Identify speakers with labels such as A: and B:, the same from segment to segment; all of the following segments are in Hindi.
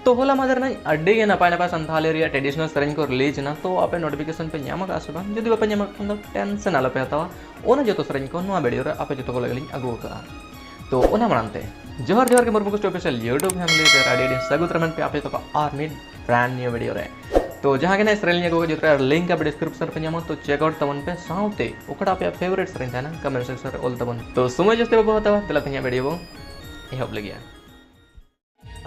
A: तो होला मादर ना अड्डी के नपाय नपाय संथाली रिया ट्रेडिशनल सेरेंज को रिलीज ना तो आपे नोटिफिकेशन पे ᱧᱟᱢ ᱟᱠᱟᱫ ᱥᱮ ᱵᱟᱝ ᱡᱩᱫᱤ ᱵᱟᱯᱮ ᱧᱟᱢ ᱟᱠᱟᱫ ᱫᱚ ᱴᱮᱱᱥᱚᱱ ᱟᱞᱚᱯᱮ ᱦᱟᱛᱟᱣᱟ ᱚᱱᱟ ᱡᱚᱛᱚ ᱥᱮᱨᱮᱧ ᱠᱚ ᱱᱚᱣᱟ ᱵᱷᱤᱰᱤᱭᱳ ᱨᱮ ᱟᱯᱮ ᱡᱚᱛᱚ ᱠᱚ ᱞᱟᱹᱜᱤᱫ ᱞᱤᱧ ᱟᱹᱜᱩ ᱟᱠᱟᱫᱼᱟ तो ओना मानते जोहर जोहर के मुर्मू ऑफिशियल यूट्यूब फैमिली पे रेडी सगुत रमन पे आपे तो और मिड ब्रांड न्यू वीडियो रे तो जहां के ना सेरेंज को जो लिंक अब डिस्क्रिप्शन पे ᱧᱟᱢᱚᱜ तो चेक आउट तबन पे साउते ओकड़ा पे फेवरेट सेरेंज था ना कमेंट सेक्शन रे ऑल तबन तो समय जस्ते बाबू हतावा तला तनिया वीडियो बो एहब लगिया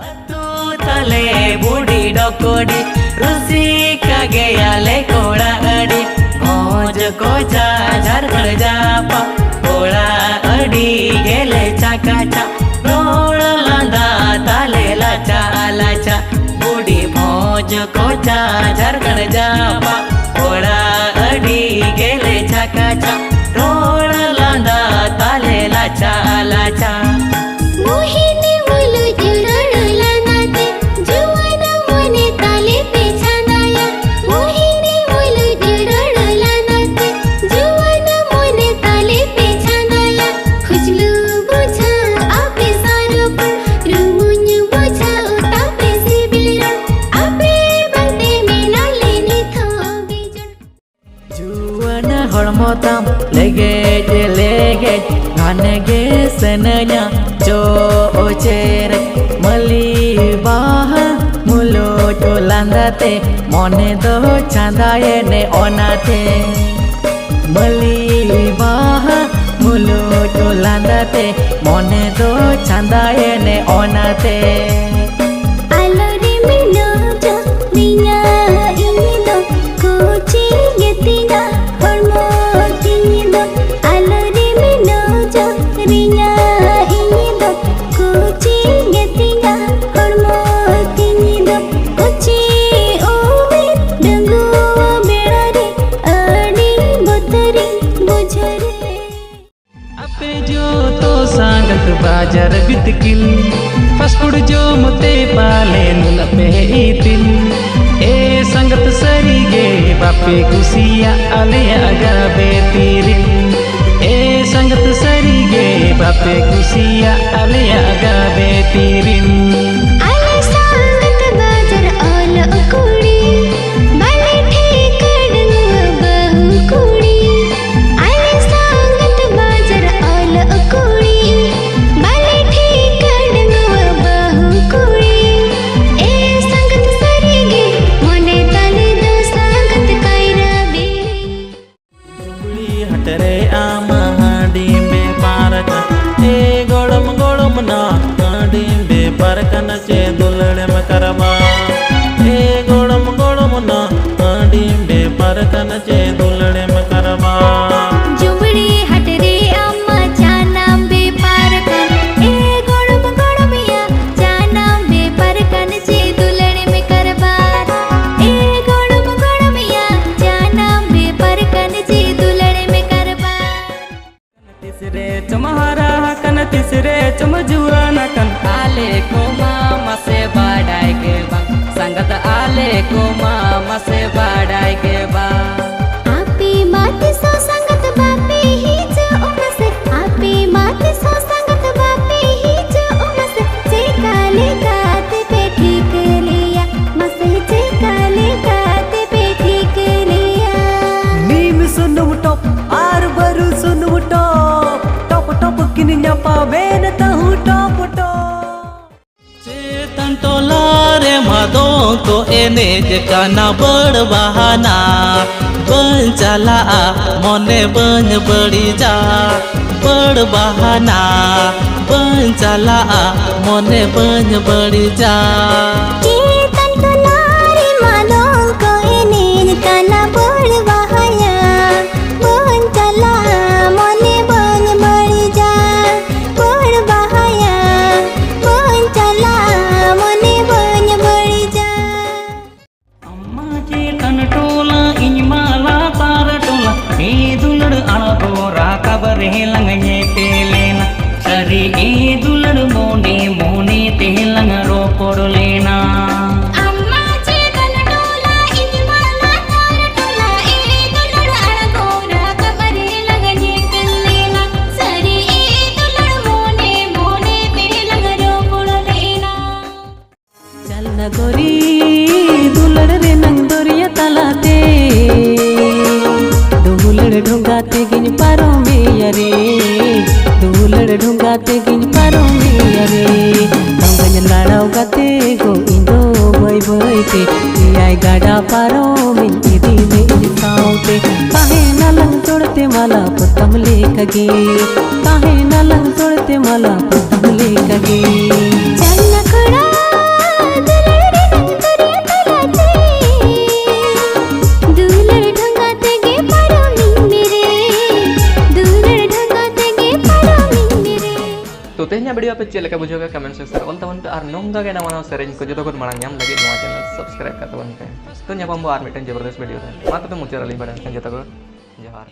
B: अतु तले बूढ़ी डकोडी रुसी कागे आले कोड़ा अडी मौज को जा झारखंड जापा कोड़ा अडी गेले चाकाचा रोड लांदा ताले लाचा लाचा बूढ़ी मौज को जा झारखंड जापा कोड़ा अडी गेले चाकाचा रोड लांदा ताले लाचा लाचा Hormotam legej legej ganege senanya jo ocere mali baha mulo jolandate mone do chandaye ne onate mali baha mulo jolandate mone do chandaye ne onate बाजार बितकिल फास्टफूड जो मुते पाले नुन पे इतिल ए संगत सरी गे बापे कुसिया आले आगा बेतिरिल ए संगत सरी गे बापे कुसिया आले आगा बेतिरिल
C: आले संगत बाजार आल कुड़ी बाले ठेकड़ बहु कुड़ी आले संगत बाजार आल कुड़ी
B: परकन चे दुलड़े में करवा ए गोड़म गोड़म ना डिम्बे परकन चे दुलड़े में करवा
C: जुबड़ी हट रे अम्मा जाना बे परकन ए गोड़म गोड़म या जाना बे परकन चे दुलड़े में करवा ए गोड़म गोड़म या जाना बे परकन चे दुलड़े में करवा
B: तीसरे तुम्हारा कन तीसरे तुम जुआना कन आले को मामा से बाड़ाई के बा संगत आले को मामा से बाड़ाई के बा
C: आपे माते सो संगत बापे ही जो उमसे आपे माते सो संगत बापे ही जो उमसे जे काले गाते पे ठीक लिया मसे जे काले गाते पे ठीक लिया
B: नीम सुनु टॉप आर बरु सुनु टॉप टॉप टॉप किन न्यापा बेन तहु टॉप चेतन टोला रे मादो को एनेज काना बड़ बहाना बन चला मने बन बड़ी जा बड़ बहाना बन चला मने बन बड़ी जा
C: चेतन टोला रे मादो को एनेज काना बड़ बहाना बन चला मने बन बड़ी जा बड़ बहाना बन चला मने बन बड़ी जा
B: अम्मा चेतन टोला इन माला तार टोला ए दुलड़ अड़गोरा कबरे लंगे तेलेना सरी ए दुलड़ मोने मोने तेलंग रो पड़ लेना
C: अम्मा चेतन टोला इन माला तार टोला ए दुलड़ अड़गोरा कबरे लंगे तेलेना सरी ए दुलड़ मोने मोने तेलंग रो पड़ लेना
B: चल
D: ढूंगा ते गिन पारोमिया रे दंगन लाड़ाव गाते गो इंदो बई बईते आई गाड़ा पारोमिन इदी में साउते काहे नलंग तोड़ते माला पतम लेकगे काहे नलंग तोड़ते माला पतम लेकगे
C: चलना खड़ा दुलड़े नंग करिया तलाते दुलड़ ढंगा तेगे पारो मिंदिरे दुलड़ ढंगा तेगे पारो मिंदिरे
A: तो तेहnya वीडियो पे चेक बुझे कमेंट सेक्शन रे ऑल तवन पे आर नोंगा के नवा सेरेंज को जो मांग नाम लगे नवा चैनल सब्सक्राइब कर तवन पे तो ᱧᱟᱯᱟᱢ ᱵᱚ ᱟᱨ ᱢᱤᱫᱴᱮᱱ ᱡᱚᱵᱚᱨᱫᱚᱥ ᱵᱷᱤᱰᱤᱭᱳ ᱨᱮ ᱢᱟ ᱛᱚᱵᱮ ᱢᱩᱪᱟᱹᱫ ᱨᱮᱞᱤᱧ ᱵᱟᱲᱟᱭ ᱠᱷᱟᱱ ᱡᱚᱛᱚ ᱠᱚ ᱡᱚᱦᱟᱨ